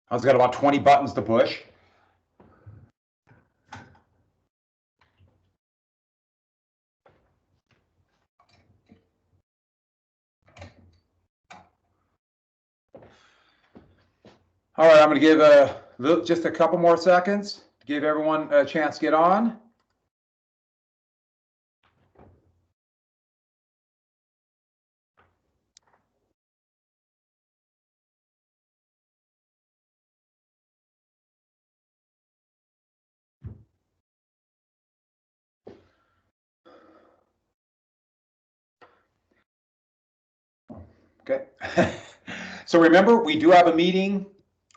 I've got about 20 buttons to push. All right, I'm going to give just a couple more seconds to give everyone a chance to get on. Okay. So remember, we do have a meeting,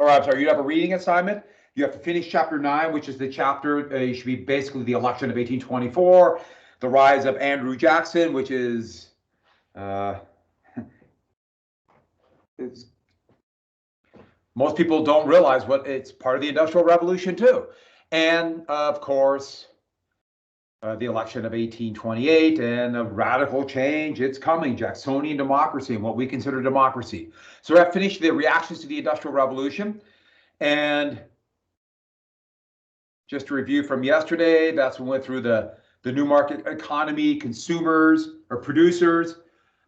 or I'm sorry, you have a reading assignment. You have to finish chapter 9, which is the chapter, it should be basically the election of 1824, the rise of Andrew Jackson, which is, most people don't realize what it's part of the Industrial Revolution too. And of course, the election of 1828 and a radical change. It's coming, Jacksonian democracy and what we consider democracy. So we have finished the reactions to the Industrial Revolution. And just to review from yesterday, that's when we went through the new market economy, consumers or producers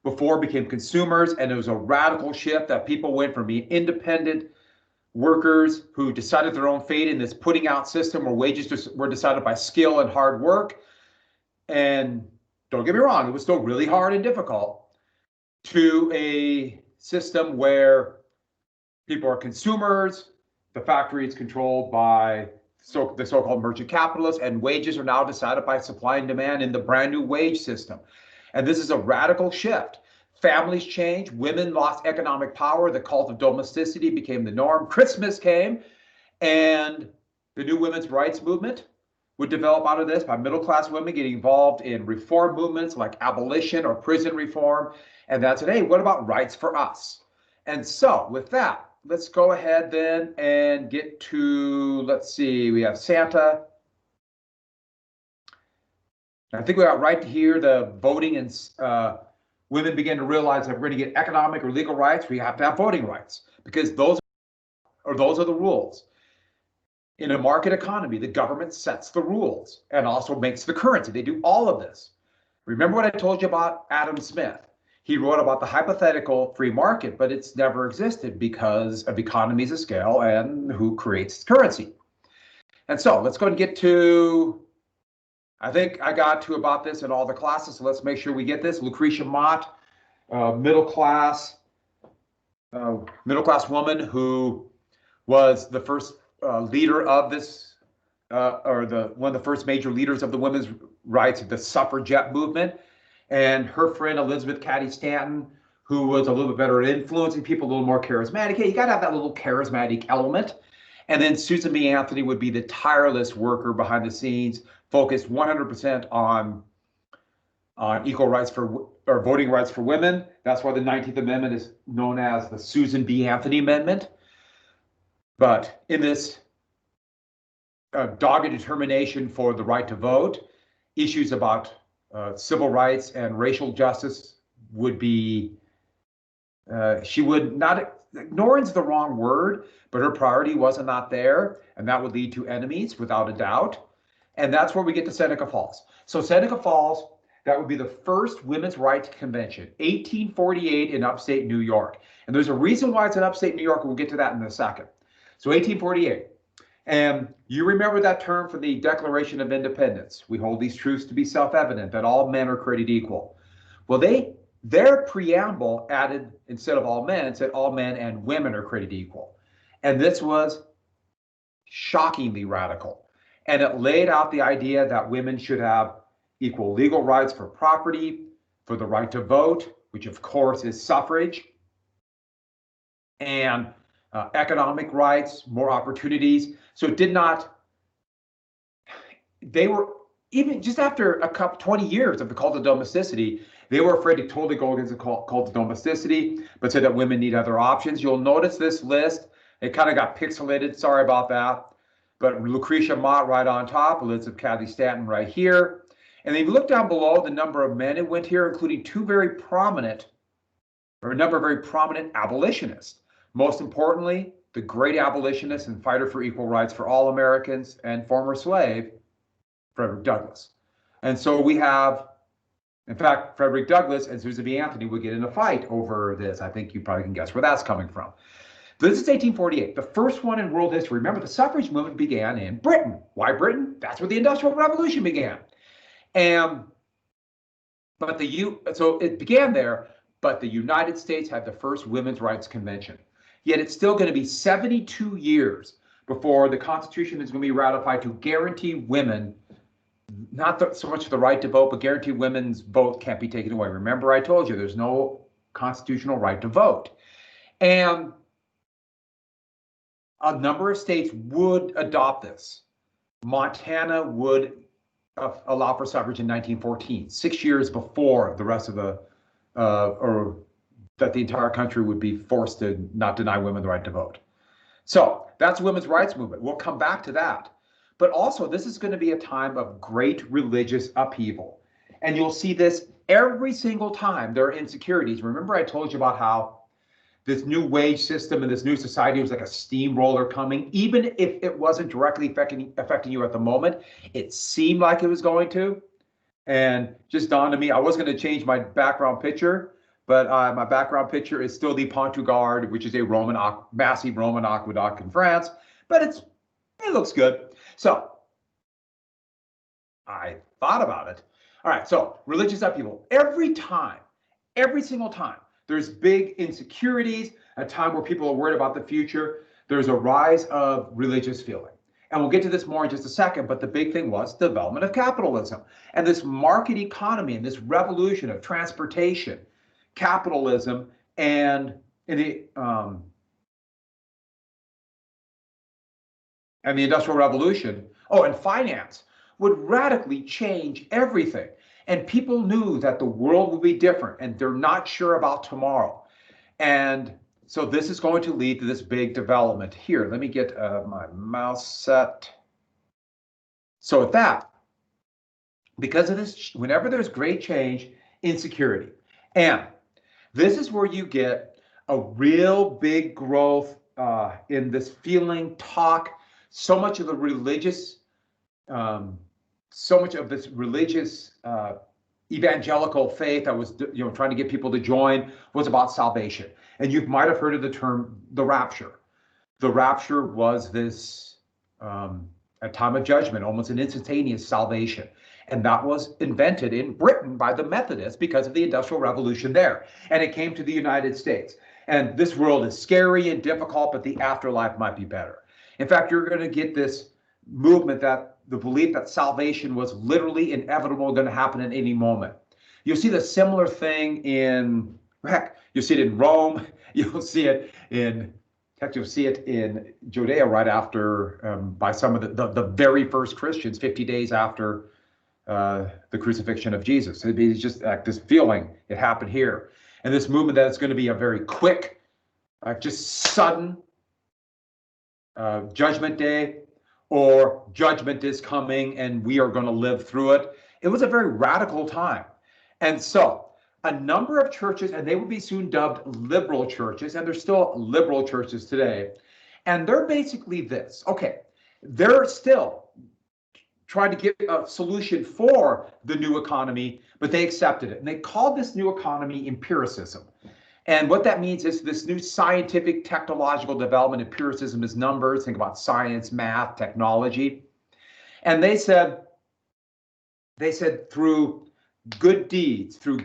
before became consumers. And it was a radical shift that people went from being independent workers who decided their own fate in this putting out system where wages were decided by skill and hard work. And don't get me wrong, it was still really hard and difficult, to a system where people are consumers, the factory is controlled by the so-called merchant capitalists, and wages are now decided by supply and demand in the brand new wage system. And this is a radical shift. Families changed, women lost economic power, the cult of domesticity became the norm. Christmas came, and the new women's rights movement would develop out of this by middle-class women getting involved in reform movements like abolition or prison reform. And that's it. Hey, what about rights for us? And so with that, let's go ahead then and get to, let's see, we have Santa. I think we got right here, the voting, and women begin to realize that we're going to get economic or legal rights, we have to have voting rights, because those are the rules. In a market economy, the government sets the rules and also makes the currency. They do all of this. Remember what I told you about Adam Smith? He wrote about the hypothetical free market, but it's never existed because of economies of scale and who creates currency. And so let's go and get to, I think I got to about this in all the classes, so let's make sure we get this. Lucretia Mott, middle class woman who was the first leader of this, or one of the first major leaders of the women's rights, the suffragette movement. And her friend Elizabeth Cady Stanton, who was a little bit better at influencing people, a little more charismatic. Hey, you got to have that little charismatic element. And then Susan B. Anthony would be the tireless worker behind the scenes, focused 100% on equal rights or voting rights for women. That's why the 19th Amendment is known as the Susan B. Anthony Amendment. But in this dogged determination for the right to vote, issues about civil rights and racial justice would be, she would not, ignorance the wrong word, but her priority wasn't not there, and that would lead to enemies without a doubt. And that's where we get to Seneca Falls. So Seneca Falls, that would be the first women's rights convention, 1848 in upstate New York. And there's a reason why it's in upstate New York, and we'll get to that in a second. So 1848. And you remember that term for the Declaration of Independence. We hold these truths to be self-evident, that all men are created equal. Well, their preamble added, instead of all men, said all men and women are created equal. And this was shockingly radical. And it laid out the idea that women should have equal legal rights for property, for the right to vote, which of course is suffrage, and economic rights, more opportunities. So it did not, they were, even just after 20 years of the cult of domesticity, they were afraid to totally go against the cult of domesticity, but said that women need other options. You'll notice this list, it kind of got pixelated, sorry about that. But Lucretia Mott right on top, Elizabeth Cady Stanton right here. And then you look down below the number of men who went here, including a number of very prominent abolitionists. Most importantly, the great abolitionist and fighter for equal rights for all Americans and former slave, Frederick Douglass. And so we have, in fact, Frederick Douglass and Susan B. Anthony would get in a fight over this. I think you probably can guess where that's coming from. This is 1848, the first one in world history. Remember, the suffrage movement began in Britain. Why Britain? That's where the Industrial Revolution began. So it began there, but the United States had the first women's rights convention. Yet it's still going to be 72 years before the Constitution is going to be ratified to guarantee women, not so much the right to vote, but guarantee women's vote can't be taken away. Remember, I told you there's no constitutional right to vote. And a number of states would adopt this. Montana would allow for suffrage in 1914, 6 years before the rest of or that the entire country would be forced to not deny women the right to vote. So that's women's rights movement. We'll come back to that. But also, this is going to be a time of great religious upheaval. And you'll see this every single time there are insecurities. Remember, I told you about how this new wage system and this new society was like a steamroller coming. Even if it wasn't directly affecting you at the moment, it seemed like it was going to. And just dawned on me, I was going to change my background picture, but my background picture is still the Pont du Gard, which is a massive Roman aqueduct in France, but it looks good. So I thought about it. All right, so religious upheaval. Every single time, there's big insecurities, a time where people are worried about the future, there's a rise of religious feeling. And we'll get to this more in just a second, but the big thing was the development of capitalism and this market economy and this revolution of transportation, capitalism, and the Industrial Revolution, and finance would radically change everything. And people knew that the world would be different and they're not sure about tomorrow. And so this is going to lead to this big development here. Let me get my mouse set. So with that, because of this, whenever there's great change, insecurity. And this is where you get a real big growth in this feeling, talk, so much of the religious, evangelical faith that was, trying to get people to join was about salvation. And you might have heard of the term, the rapture. The rapture was this, a time of judgment, almost an instantaneous salvation. And that was invented in Britain by the Methodists because of the Industrial Revolution there. And it came to the United States. And this world is scary and difficult, but the afterlife might be better. In fact, you're going to get this movement that the belief that salvation was literally inevitable, going to happen at any moment. You'll see the similar thing you'll see it in Rome. You'll see it in Judea right after, by some of the very first Christians, 50 days after the crucifixion of Jesus. It's just like this feeling, it happened here. And this movement that it's going to be a very quick, just sudden judgment day, or judgment is coming and we are going to live through it. It was a very radical time. And so a number of churches, and they would be soon dubbed liberal churches, and they're still liberal churches today. And they're basically this. Okay, they're still trying to get a solution for the new economy, but they accepted it. And they called this new economy empiricism. And what that means is this new scientific technological development. Empiricism is numbers. Think about science, math, technology. And they said through good deeds, through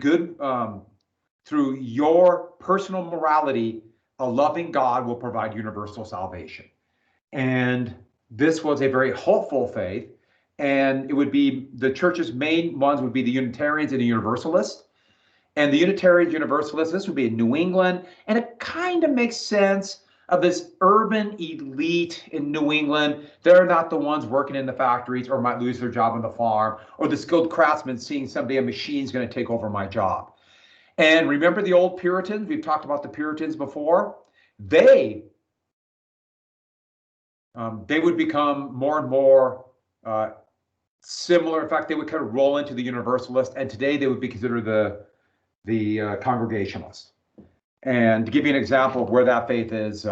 your personal morality, a loving God will provide universal salvation. And this was a very hopeful faith. And it would be, the church's main ones would be the Unitarians and the Universalists. And the Unitarian Universalists, this would be in New England. And it kind of makes sense of this urban elite in New England. They're not the ones working in the factories or might lose their job on the farm, or the skilled craftsman seeing someday a machine's going to take over my job. And remember the old Puritans? We've talked about the Puritans before. They would become more and more similar. In fact, they would kind of roll into the Universalist, and today they would be considered the Congregationalist. And to give you an example of where that faith is,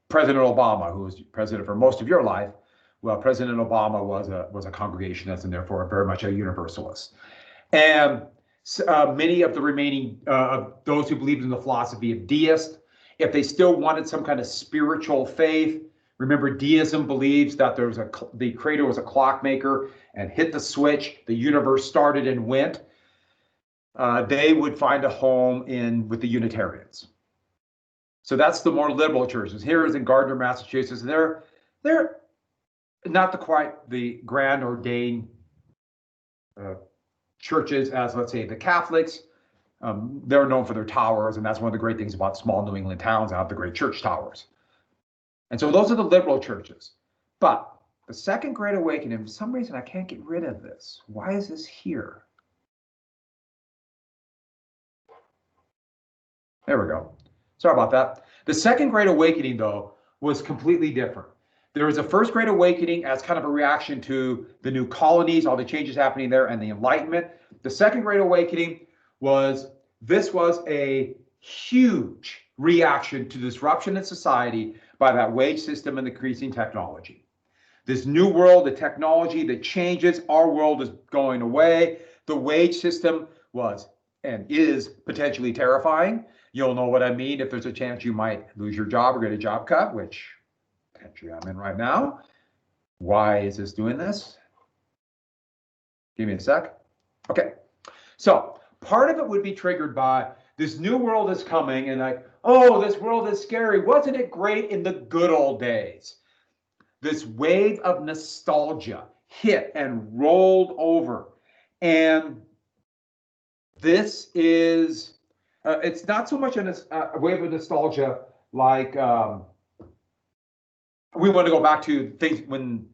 President Obama, who was president for most of your life, well, President Obama was a Congregationist and therefore very much a Universalist. And many of the remaining of those who believed in the philosophy of deist, if they still wanted some kind of spiritual faith, remember deism believes that the creator was a clockmaker and hit the switch, the universe started and went. They would find a home with the Unitarians. So that's the more liberal churches. Here is in Gardner, Massachusetts. They're not quite the grand ordained churches as, let's say, the Catholics. They're known for their towers, and that's one of the great things about small New England towns, have the great church towers. And so those are the liberal churches. But the Second Great Awakening, for some reason, I can't get rid of this. Why is this here? There we go. Sorry about that. The Second Great Awakening, though, was completely different. There was a First Great Awakening as kind of a reaction to the new colonies, all the changes happening there, and the Enlightenment. The Second Great Awakening was a huge reaction to disruption in society by that wage system and increasing technology. This new world, the technology that changes, our world is going away. The wage system was and is potentially terrifying. You'll know what I mean if there's a chance you might lose your job or get a job cut, which potentially I'm in right now. Why is this doing this? Give me a sec. Okay, so part of it would be triggered by this new world is coming and like, oh, this world is scary. Wasn't it great in the good old days? This wave of nostalgia hit and rolled over. And this is, it's not so much a wave of nostalgia like we want to go back to things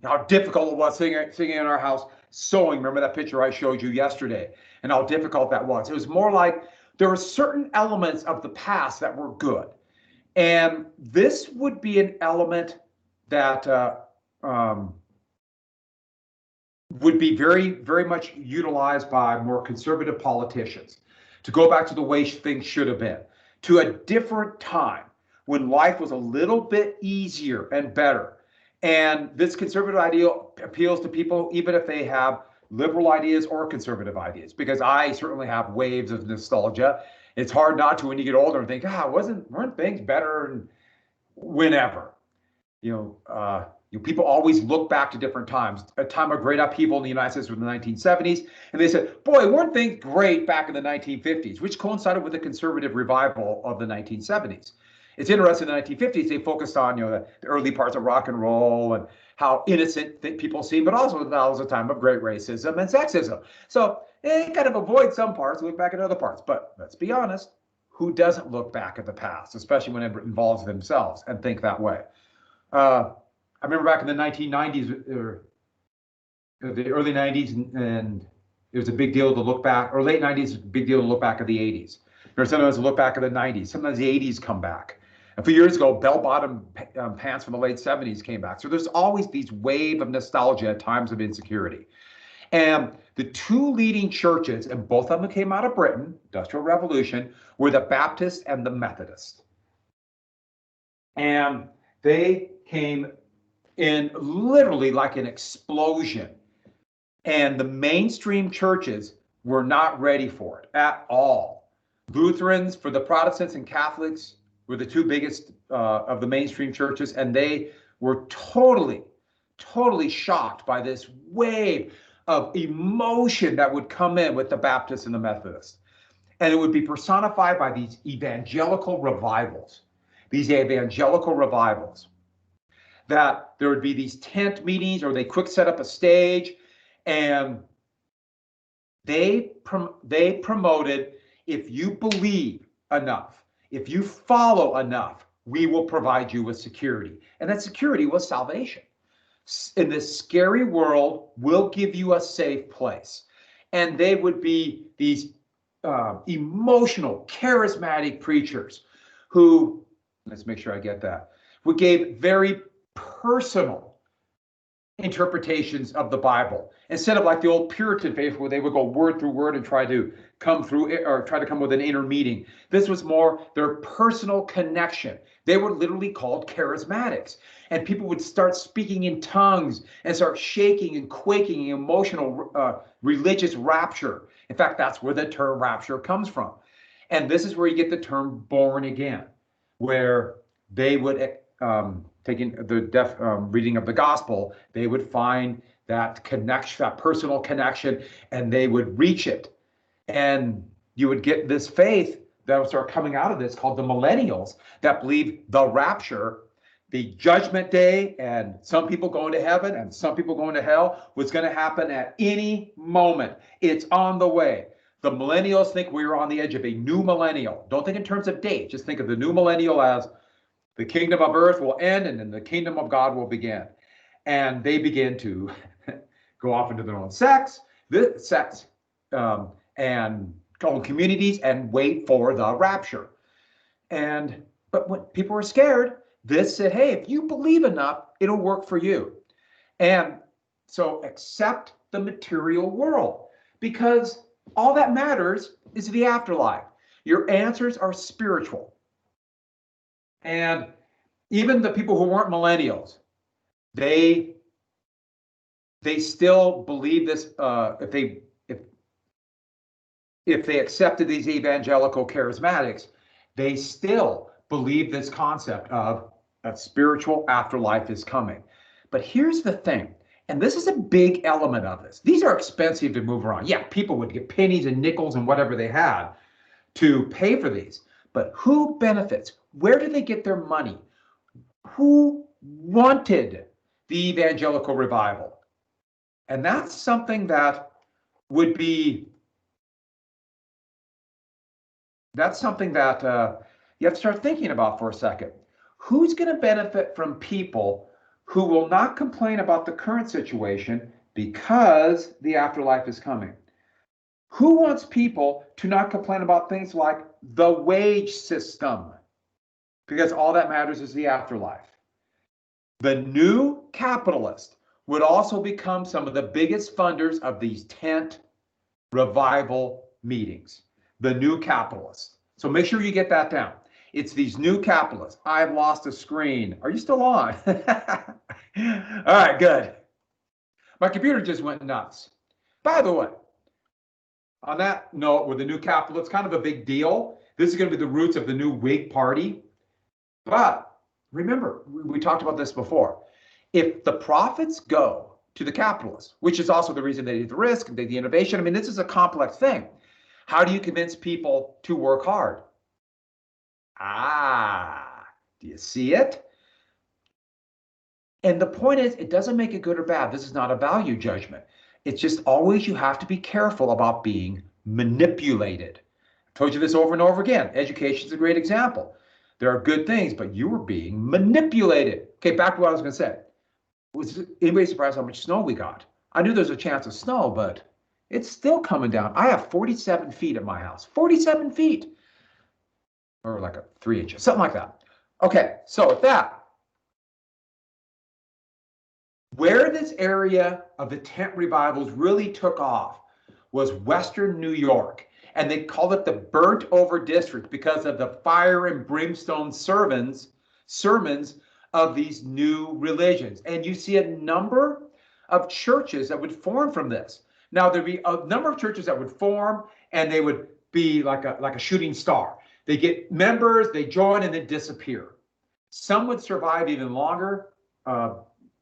how difficult it was singing in our house, sewing. Remember that picture I showed you yesterday and how difficult that was. It was more like there were certain elements of the past that were good. And this would be an element that would be very, very much utilized by more conservative politicians to go back to the way things should have been, to a different time when life was a little bit easier and better. And this conservative ideal appeals to people, even if they have liberal ideas or conservative ideas, because I certainly have waves of nostalgia. It's hard not to when you get older and think, weren't things better whenever? People always look back to different times. A time of great upheaval in the United States was the 1970s, and they said, boy, weren't things great back in the 1950s, which coincided with the conservative revival of the 1970s. It's interesting, in the 1950s, they focused on the early parts of rock and roll and how innocent people seem, but also that was a time of great racism and sexism. So they kind of avoid some parts, look back at other parts. But let's be honest, who doesn't look back at the past, especially when it involves themselves and think that way? I remember back in the 1990s, or the early 90s, and it was a big deal to look back, or late 90s, a big deal to look back at the 80s. Or sometimes to look back at the 90s. Sometimes the 80s come back. A few years ago, bell-bottom pants from the late 70s came back. So there's always these wave of nostalgia at times of insecurity. And the two leading churches, and both of them came out of Britain, Industrial Revolution, were the Baptists and the Methodists. And they came in literally like an explosion. And the mainstream churches were not ready for it at all. Lutherans, for the Protestants and Catholics, were the two biggest of the mainstream churches, and they were totally shocked by this wave of emotion that would come in with the Baptists and the Methodists. And it would be personified by these evangelical revivals. That there would be these tent meetings, or they quick set up a stage, and they promoted, if you believe enough, if you follow enough, we will provide you with security. And that security was salvation. In this scary world, we'll give you a safe place. And they would be these emotional, charismatic preachers who, let's make sure I get that, who gave very personal interpretations of the Bible instead of like the old Puritan faith where they would go word through word and try to come through or try to come with an inner meaning. This was more their personal connection. They were literally called charismatics, and people would start speaking in tongues and start shaking and quaking in emotional religious rapture. In fact, that's where the term rapture comes from. And this is where you get the term born again, where they would taking the reading of the gospel, they would find that connection, that personal connection, and they would reach it. And you would get this faith that would start coming out of this called the millennials that believe the rapture, the judgment day, and some people going to heaven and some people going to hell was going to happen at any moment. It's on the way. The millennials think we're on the edge of a new millennial. Don't think in terms of date. Just think of the new millennial as the kingdom of earth will end and then the kingdom of God will begin. And they begin to go off into their own and own communities and wait for the rapture. But when people were scared, this said, hey, if you believe enough, it'll work for you. And so accept the material world, because all that matters is the afterlife. Your answers are spiritual. And even the people who weren't millennials, they still believe this. If they accepted these evangelical charismatics, they still believe this concept of a spiritual afterlife is coming. But here's the thing, and this is a big element of this. These are expensive to move around. Yeah, people would get pennies and nickels and whatever they had to pay for these. But who benefits? Where do they get their money? Who wanted the evangelical revival? And that's something that would be, that's something that you have to start thinking about for a second. Who's going to benefit from people who will not complain about the current situation because the afterlife is coming? Who wants people to not complain about things like the wage system? Because all that matters is the afterlife. The new capitalist would also become some of the biggest funders of these tent revival meetings. The new capitalists. So make sure you get that down. It's these new capitalists. I've lost a screen. Are you still on? All right, good. My computer just went nuts. By the way, on that note, with the new capitalists, kind of a big deal. This is going to be the roots of the new Whig Party. But remember, we talked about this before. If the profits go to the capitalists, which is also the reason they did the risk and the innovation, I mean, this is a complex thing. How do you convince people to work hard? Do you see it? And the point is, it doesn't make it good or bad. This is not a value judgment. It's just always you have to be careful about being manipulated. I told you this over and over again. Education is a great example. There are good things, but you were being manipulated. Okay, back to what I was going to say. Was anybody surprised how much snow we got? I knew there was a chance of snow, but it's still coming down. I have 47 feet at my house. 47 feet. Or like 3 inches, something like that. Okay, so with that, where this area of the tent revivals really took off was Western New York. And they called it the burnt over district because of the fire and brimstone sermons of these new religions. And you see a number of churches that would form from this. Now, there'd be a number of churches that would form and they would be like a shooting star. They get members, they join, and then disappear. Some would survive even longer,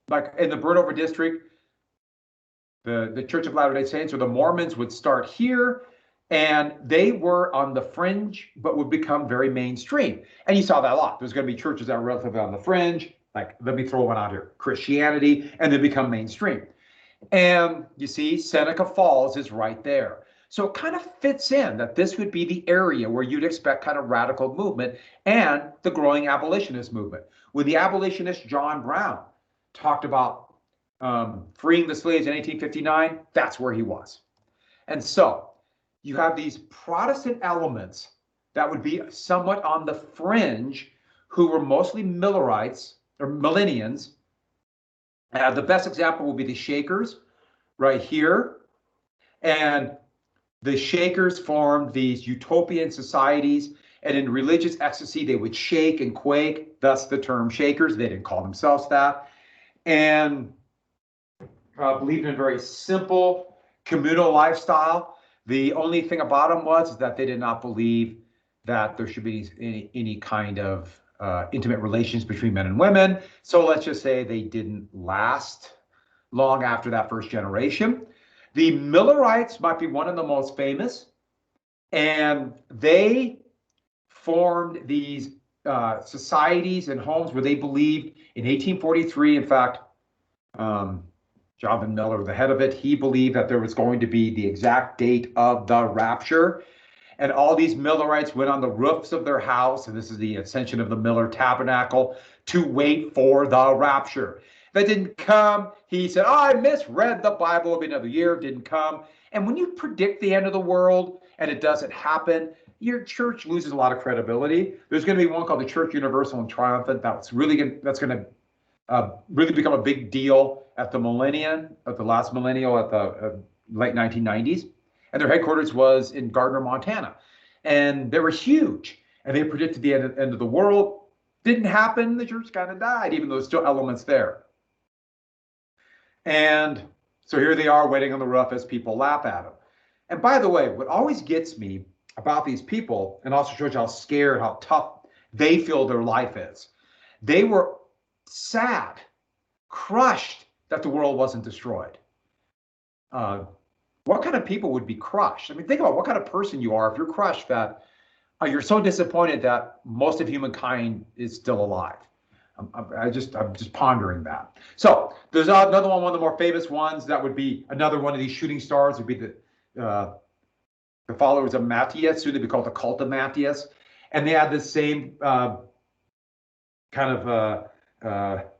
like in the burnt over district, the Church of Latter-day Saints or the Mormons would start here, and they were on the fringe, but would become very mainstream. And you saw that a lot. There's going to be churches that were relatively on the fringe, like, let me throw one out here, Christianity, and then become mainstream. And you see, Seneca Falls is right there. So it kind of fits in that this would be the area where you'd expect kind of radical movement and the growing abolitionist movement. When the abolitionist John Brown talked about freeing the slaves in 1859, that's where he was. And so you have these Protestant elements that would be somewhat on the fringe, who were mostly Millerites or Millennians, The best example will be the Shakers right here. And the Shakers formed these utopian societies, and in religious ecstasy, they would shake and quake, thus the term Shakers. They didn't call themselves that. And believed in a very simple communal lifestyle. The only thing about them was that they did not believe that there should be any kind of intimate relations between men and women. So let's just say they didn't last long after that first generation. The Millerites might be one of the most famous, and they formed these societies and homes where they believed in 1843. In fact, Jonathan Miller, the head of it, he believed that there was going to be the exact date of the rapture. And all these Millerites went on the roofs of their house, and this is the ascension of the Miller Tabernacle, to wait for the rapture. That didn't come. He said, I misread the Bible. It'll be another year. It didn't come. And when you predict the end of the world and it doesn't happen, your church loses a lot of credibility. There's going to be one called the Church Universal and Triumphant. That's going to really become a big deal at the millennium, at the last millennial, at the late 1990s. And their headquarters was in Gardner, Montana. And they were huge. And they predicted the end of the world. Didn't happen. The church kind of died, even though there's still elements there. And so here they are waiting on the roof as people laugh at them. And by the way, what always gets me about these people, and also shows you how scared, how tough they feel their life is. They were sad, crushed that the world wasn't destroyed. What kind of people would be crushed? I mean, think about what kind of person you are if you're crushed that you're so disappointed that most of humankind is still alive. I'm just pondering that. So there's another one of the more famous ones that would be another one of these shooting stars would be the followers of Matthias, soon to be called the cult of Matthias. And they had the same kind of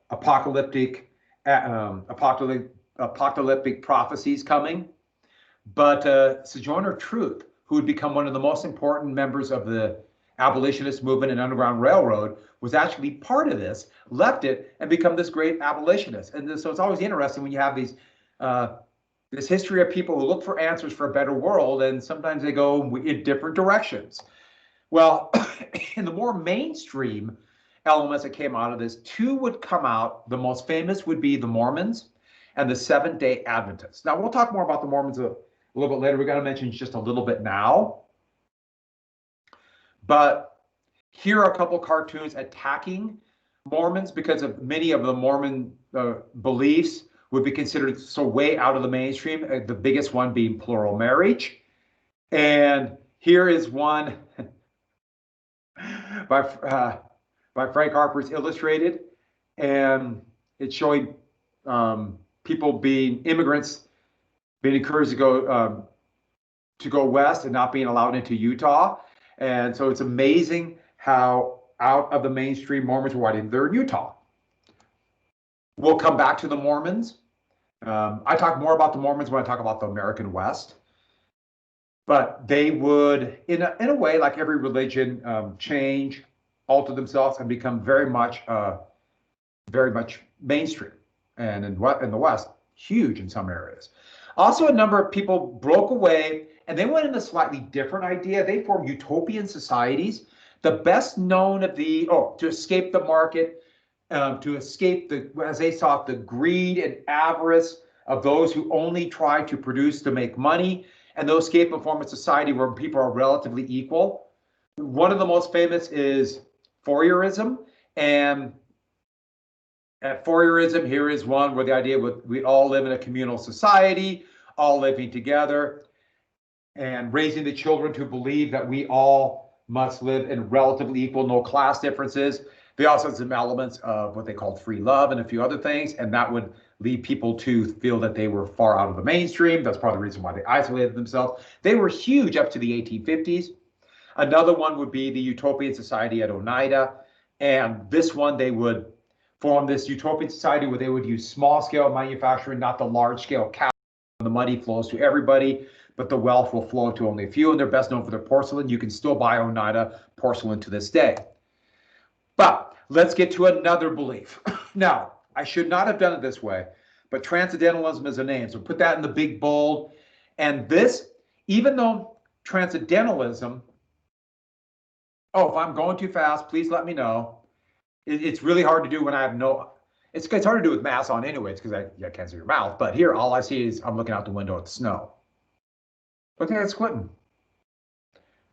apocalyptic prophecies coming. But Sojourner Truth, who would become one of the most important members of the abolitionist movement and Underground Railroad, was actually part of this, left it, and become this great abolitionist. And so it's always interesting when you have these this history of people who look for answers for a better world, and sometimes they go in different directions. Well, in the more mainstream elements that came out of this, two would come out. The most famous would be the Mormons and the Seventh-day Adventists. Now, we'll talk more about the Mormons a little bit later. We're going to mention just a little bit now. But here are a couple cartoons attacking Mormons because of many of the Mormon beliefs would be considered so way out of the mainstream, the biggest one being plural marriage. And here is one by Frank Harper's Illustrated, and it's showing people immigrants being encouraged to go west and not being allowed into Utah. And so it's amazing how out of the mainstream Mormons were writing they're in Utah. We'll come back to the Mormons. I talk more about the Mormons when I talk about the American West. But they would, in a way, like every religion, change, alter themselves, and become very much mainstream. And in the West, huge in some areas. Also, a number of people broke away, and they went in a slightly different idea. They formed utopian societies. The best known of to escape the market, to escape as they saw it, the greed and avarice of those who only try to produce to make money, and those escape and form a society where people are relatively equal. One of the most famous is Fourierism, and at Fourierism, here is one where the idea we all live in a communal society, all living together, and raising the children to believe that we all must live in relatively equal, no class differences. They also had some elements of what they called free love and a few other things, and that would lead people to feel that they were far out of the mainstream. That's part of the reason why they isolated themselves. They were huge up to the 1850s. Another one would be the Utopian Society at Oneida, and this one they would form this Utopian Society where they would use small-scale manufacturing, not the large-scale capital. The money flows to everybody, but the wealth will flow to only a few, and they're best known for their porcelain. You can still buy Oneida porcelain to this day. But let's get to another belief. Now, I should not have done it this way, but transcendentalism is a name. So put that in the big bold. And this, even though transcendentalism, oh, if I'm going too fast, please let me know. It's really hard to do when I have no, it's hard to do with mask on anyways, because I can't see your mouth. But here, all I see is I'm looking out the window at the snow. Look at it squinting.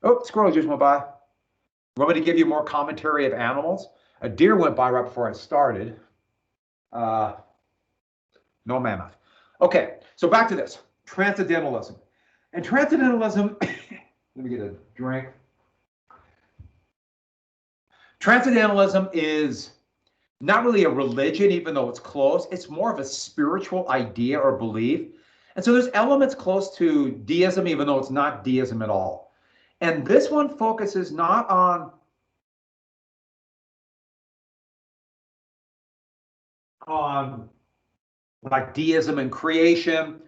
Oh, squirrel just went by. Want me to give you more commentary of animals? A deer went by right before I started. No mammoth. Okay, so back to this. Transcendentalism. And transcendentalism, let me get a drink. Transcendentalism is not really a religion, even though it's close. It's more of a spiritual idea or belief. And so there's elements close to deism, even though it's not deism at all. And this one focuses not on like deism and creation.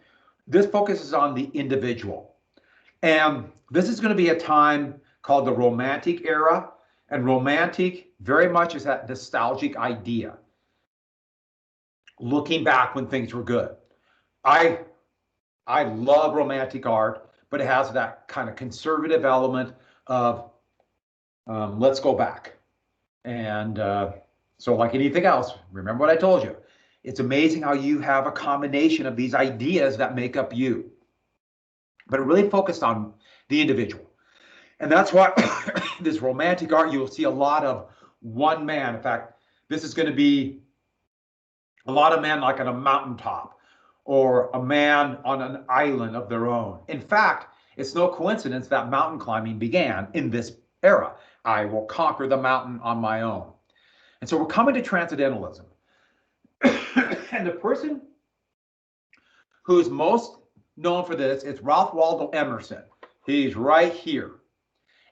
This focuses on the individual. And this is going to be a time called the Romantic era. And romantic very much is that nostalgic idea. Looking back when things were good. I love romantic art, but it has that kind of conservative element of let's go back. And so like anything else, remember what I told you. It's amazing how you have a combination of these ideas that make up you. But it really focused on the individual. And that's why this romantic art, you'll see a lot of one man. In fact, this is going to be a lot of men like on a mountaintop or a man on an island of their own. In fact, it's no coincidence that mountain climbing began in this era. I will conquer the mountain on my own. And so we're coming to transcendentalism. And the person who's most known for this is Ralph Waldo Emerson. He's right here.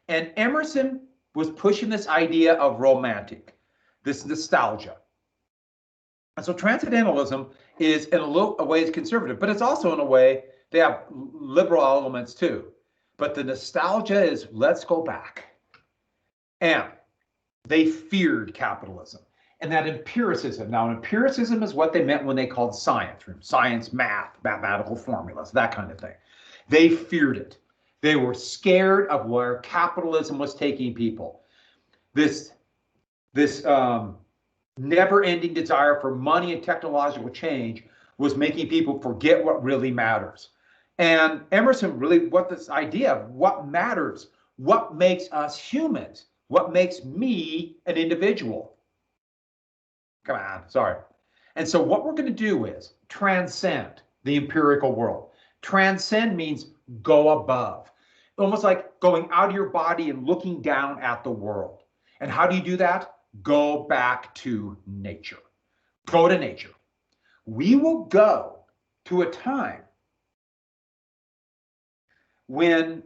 And Emerson was pushing this idea of romantic, this nostalgia. And so transcendentalism is in a way conservative, but it's also in a way, they have liberal elements too. But the nostalgia is let's go back. And they feared capitalism and that empiricism. Now, empiricism is what they meant when they called science, math, mathematical formulas, that kind of thing. They feared it. They were scared of where capitalism was taking people. This never-ending desire for money and technological change was making people forget what really matters. And Emerson really, what this idea of what matters, what makes us humans, what makes me an individual. Come on, sorry. And so what we're going to do is transcend the empirical world. Transcend means go above. Almost like going out of your body and looking down at the world. And how do you do that? Go back to nature. Go to nature. We will go to a time when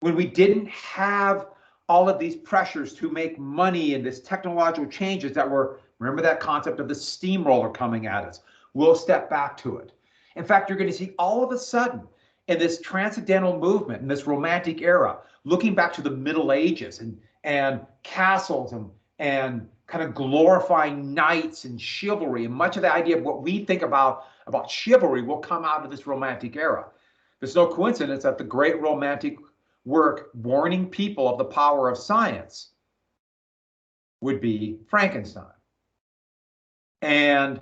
we didn't have all of these pressures to make money and this technological changes that were, remember that concept of the steamroller coming at us. We'll step back to it. In fact, you're going to see all of a sudden in this transcendental movement, in this romantic era, looking back to the Middle Ages and castles and kind of glorifying knights and chivalry, and much of the idea of what we think about chivalry will come out of this romantic era. There's no coincidence that the great romantic work warning people of the power of science would be Frankenstein. And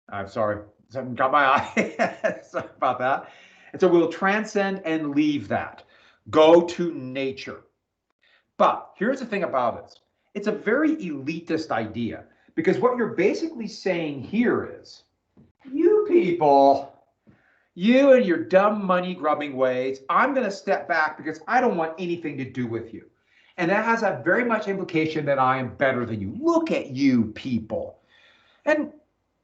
I'm sorry, something got my eye. Sorry about that. And so we'll transcend and leave that. Go to nature. But here's the thing about it. It's a very elitist idea, because what you're basically saying here is, you people, you and your dumb money grubbing ways, I'm going to step back because I don't want anything to do with you. And that has a very much implication that I am better than you. Look at you people. And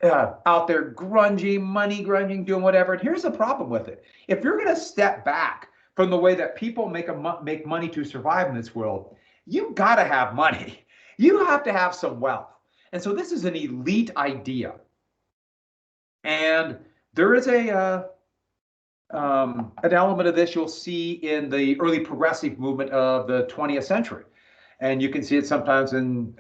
out there grunging, money grunging, doing whatever. And here's the problem with it. If you're going to step back from the way that people make money to survive in this world, you got to have money. You have to have some wealth. And so this is an elite idea. And there is an element of this you'll see in the early progressive movement of the 20th century. And you can see it sometimes in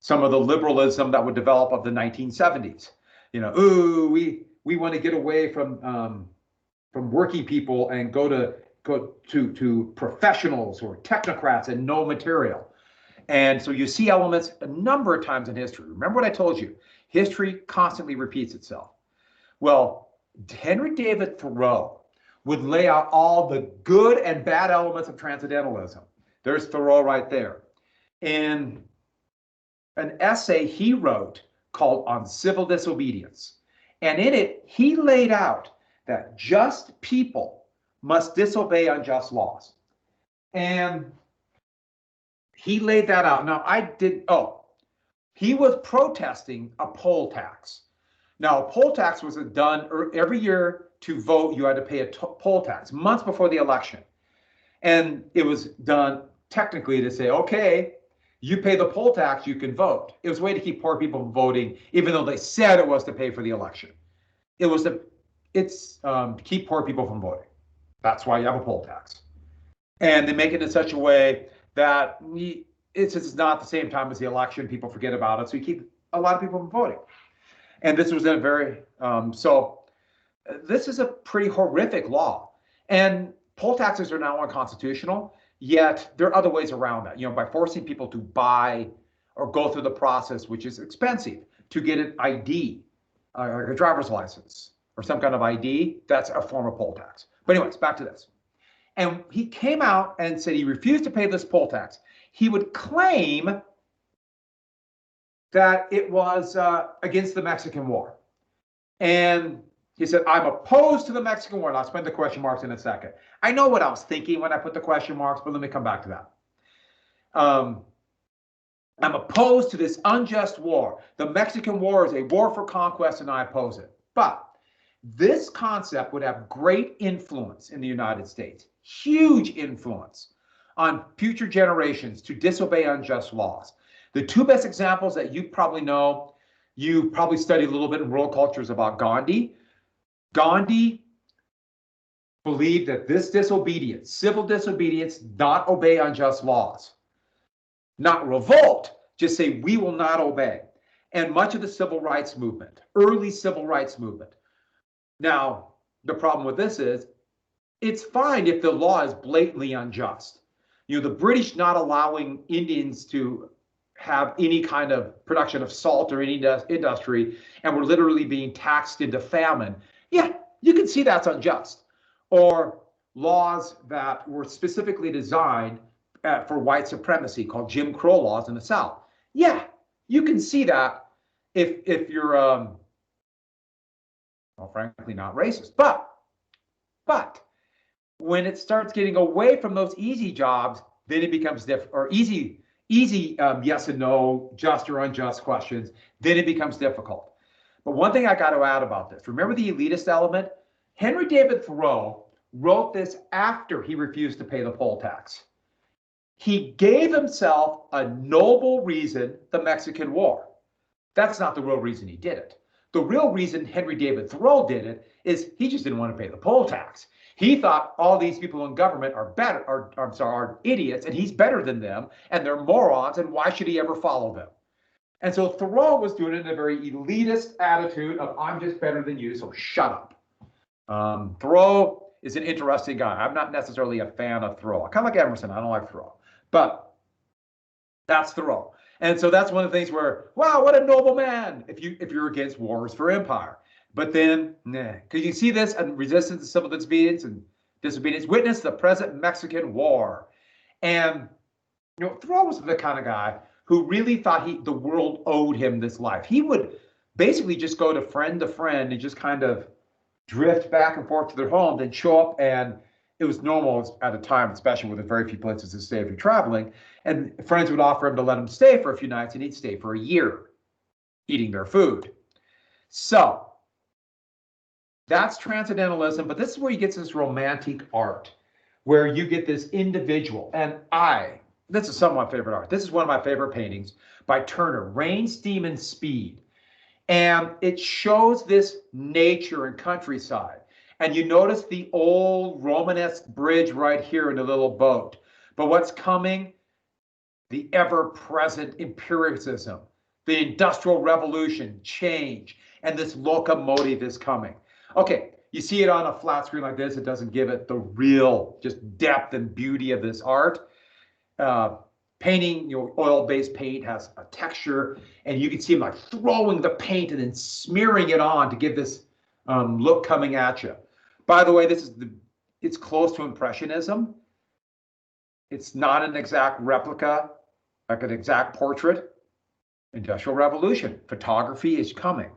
some of the liberalism that would develop of the 1970s. You know, ooh, we want to get away from working people and go to professionals or technocrats and no material. And so you see elements a number of times in history. Remember what I told you, history constantly repeats itself. Well, Henry David Thoreau would lay out all the good and bad elements of transcendentalism. There's Thoreau right there. In an essay he wrote called On Civil Disobedience. And in it, he laid out that just people must disobey unjust laws. And he laid that out. Now, he was protesting a poll tax. Now, a poll tax was done every year to vote. You had to pay a poll tax months before the election. And it was done technically to say, okay, you pay the poll tax, you can vote. It was a way to keep poor people from voting, even though they said it was to pay for the election. It was to keep poor people from voting. That's why you have a poll tax. And they make it in such a way that it's not the same time as the election. People forget about it. So you keep a lot of people from voting. And this was a very, this is a pretty horrific law. And poll taxes are now unconstitutional, yet there are other ways around that. You know, by forcing people to buy or go through the process, which is expensive, to get an ID, a driver's license, or some kind of ID, that's a form of poll tax. But anyways, back to this. And he came out and said he refused to pay this poll tax. He would claim that it was against the Mexican War. And he said, I'm opposed to the Mexican War. And I'll explain the question marks in a second. I know what I was thinking when I put the question marks, but let me come back to that. I'm opposed to this unjust war. The Mexican War is a war for conquest, and I oppose it. But this concept would have great influence in the United States, huge influence on future generations to disobey unjust laws. The two best examples that you probably know, you probably studied a little bit in world cultures about Gandhi. Gandhi believed that this disobedience, civil disobedience, not obey unjust laws, not revolt, just say we will not obey. And much of the civil rights movement, early civil rights movement. Now, the problem with this is it's fine if the law is blatantly unjust. You know, the British not allowing Indians to have any kind of production of salt or any industry, and we're literally being taxed into famine. Yeah, you can see that's unjust. Or laws that were specifically designed for white supremacy, called Jim Crow laws in the South. Yeah, you can see that if you're, well, frankly, not racist. But when it starts getting away from those easy jobs, then it becomes different, or easy yes and no, just or unjust questions, then it becomes difficult. But one thing I got to add about this, remember the elitist element? Henry David Thoreau wrote this after he refused to pay the poll tax. He gave himself a noble reason, the Mexican War. That's not the real reason he did it. The real reason Henry David Thoreau did it is he just didn't want to pay the poll tax. He thought all these people in government are idiots, and he's better than them, and they're morons, and why should he ever follow them? And so Thoreau was doing it in a very elitist attitude of, I'm just better than you, so shut up. Thoreau is an interesting guy. I'm not necessarily a fan of Thoreau. I kind of like Emerson. I don't like Thoreau. But that's Thoreau. And so that's one of the things where, wow, what a noble man if you're against wars for empire. But then, because you see this and resistance to civil disobedience and disobedience, witness the present Mexican War. And you know, Thoreau was the kind of guy who really thought the world owed him this life. He would basically just go to friend and just kind of drift back and forth to their home, then show up, and it was normal at a time, especially with very few places to stay if you're traveling. And friends would offer him to let him stay for a few nights, and he'd stay for a year eating their food. So that's transcendentalism, but this is where you get this romantic art, where you get this individual. And this is some of my favorite art. This is one of my favorite paintings by Turner, Rain, Steam, and Speed. And it shows this nature and countryside. And you notice the old Romanesque bridge right here in the little boat. But what's coming? The ever-present empiricism, The Industrial Revolution, change, and this locomotive is coming. Okay, you see it on a flat screen like this, it doesn't give it the real just depth and beauty of this art. Painting, oil-based paint has a texture, and you can see them like throwing the paint and then smearing it on to give this look coming at you. By the way, it's close to Impressionism. It's not an exact replica, like an exact portrait. Industrial Revolution, photography is coming.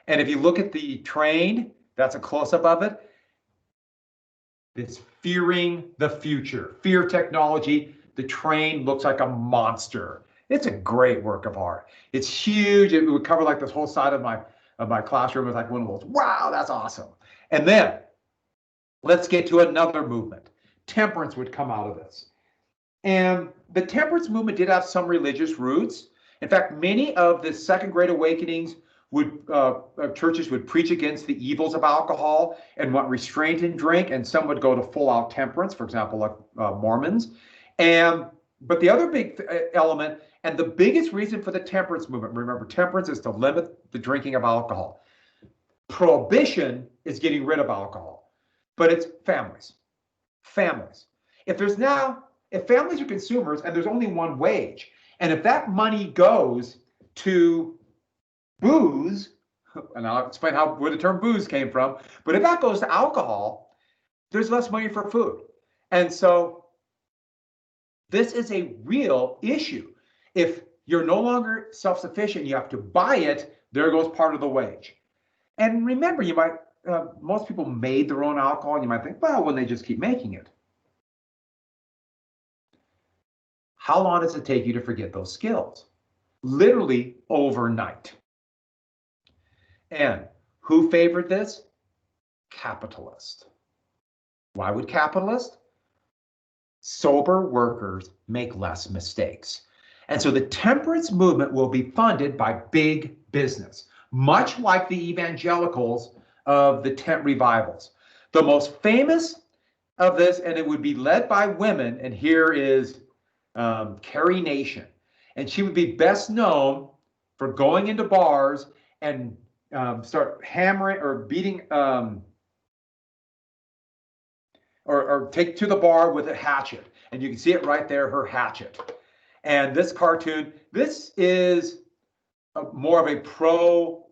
And if you look at the train, that's a close-up of it. It's fearing the future, fear technology. The train looks like a monster. It's a great work of art. It's huge. It would cover like this whole side of my classroom. It's like one of those, wow, that's awesome. And then let's get to another movement. Temperance would come out of this. And the temperance movement did have some religious roots. In fact, many of the Second Great Awakenings churches would preach against the evils of alcohol and want restraint in drink, and some would go to full-out temperance, for example, like Mormons. But the other big element, and the biggest reason for the temperance movement, remember, temperance is to limit the drinking of alcohol. Prohibition is getting rid of alcohol, but it's families. Families. If families are consumers and there's only one wage, and if that money goes to booze, and I'll explain where the term booze came from, but if that goes to alcohol, there's less money for food. And so this is a real issue. If you're no longer self-sufficient, you have to buy it, there goes part of the wage. And remember, most people made their own alcohol, and you might think, well, when they just keep making it. How long does it take you to forget those skills? Literally overnight. And who favored this? Capitalist. Why would capitalist? Sober workers make less mistakes. And so the temperance movement will be funded by big business, much like the evangelicals of the tent revivals. The most famous of this, and it would be led by women, and here is Carrie Nation. And she would be best known for going into bars and start hammering or beating or take to the bar with a hatchet. And you can see it right there, her hatchet. And this cartoon, this is more of a pro-alcohol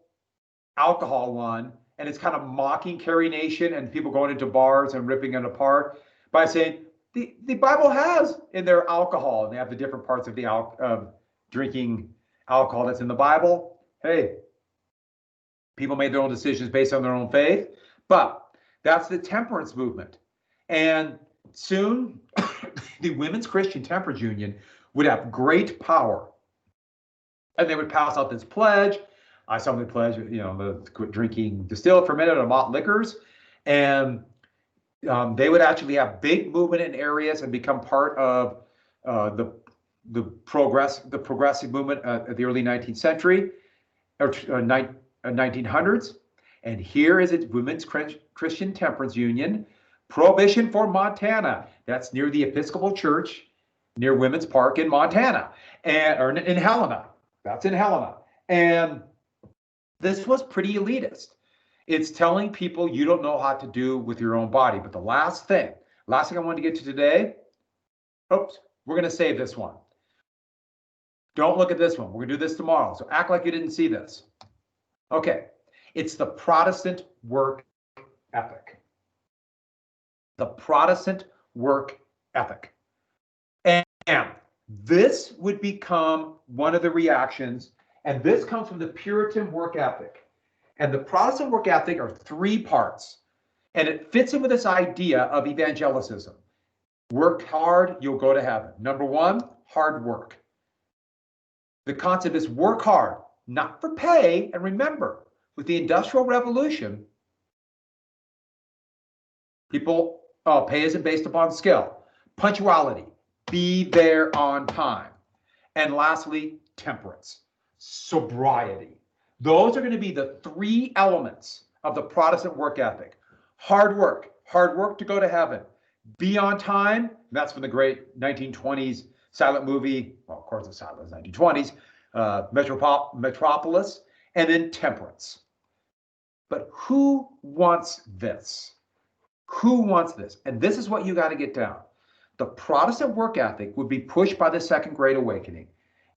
one, and it's kind of mocking Carrie Nation and people going into bars and ripping it apart by saying, the Bible has in there alcohol, and they have the different parts of the drinking alcohol that's in the Bible. Hey, people made their own decisions based on their own faith, but that's the temperance movement. And soon, the Women's Christian Temperance Union would have great power, and they would pass out this pledge. I solemnly pledge, to quit drinking distilled, fermented, or malt liquors, and they would actually have big movement in areas and become part of the progressive movement at the early 19th century or 1900s. And here is a Women's Christian Temperance Union. Prohibition for Montana. That's near the Episcopal Church, near Women's Park in Montana, or in Helena. That's in Helena. And this was pretty elitist. It's telling people you don't know how to do with your own body. But the last thing I wanted to get to today, oops, we're going to save this one. Don't look at this one. We're going to do this tomorrow. So act like you didn't see this. Okay. It's the Protestant work ethic. The Protestant work ethic. And this would become one of the reactions, and this comes from the Puritan work ethic. And the Protestant work ethic are three parts, and it fits in with this idea of evangelicism. Work hard, you'll go to heaven. Number one, hard work. The concept is work hard, not for pay. And remember, with the Industrial Revolution, people, pay isn't based upon skill. Punctuality, be there on time. And lastly, temperance, sobriety. Those are going to be the three elements of the Protestant work ethic. Hard work to go to heaven. Be on time. That's from the great 1920s silent movie. Well, of course, it's silent in the 1920s. metropolis, and then temperance. But who wants this? Who wants this? And this is what you got to get down. The Protestant work ethic would be pushed by the Second Great Awakening,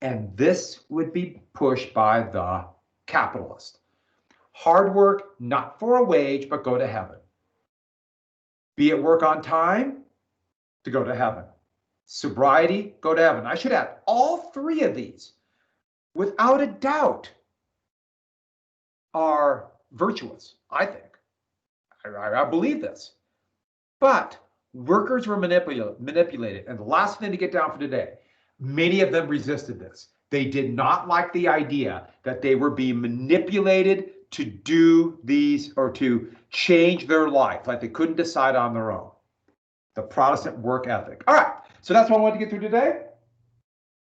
and this would be pushed by the capitalist. Hard work, not for a wage, but go to heaven. Be at work on time to go to heaven. Sobriety, go to heaven. I should add all three of these, without a doubt, are virtuous, I think. I believe this. But workers were manipulated. And the last thing to get down for today, many of them resisted this. They did not like the idea that they were being manipulated to do these or to change their life, like they couldn't decide on their own. The Protestant work ethic. All right, so that's what I wanted to get through today.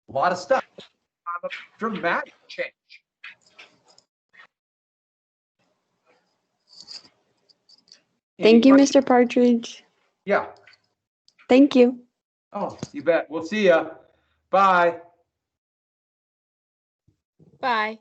A lot of stuff. A dramatic change. Thank you, Mr. Partridge. Yeah. Thank you. Oh, you bet. We'll see ya. Bye. Bye.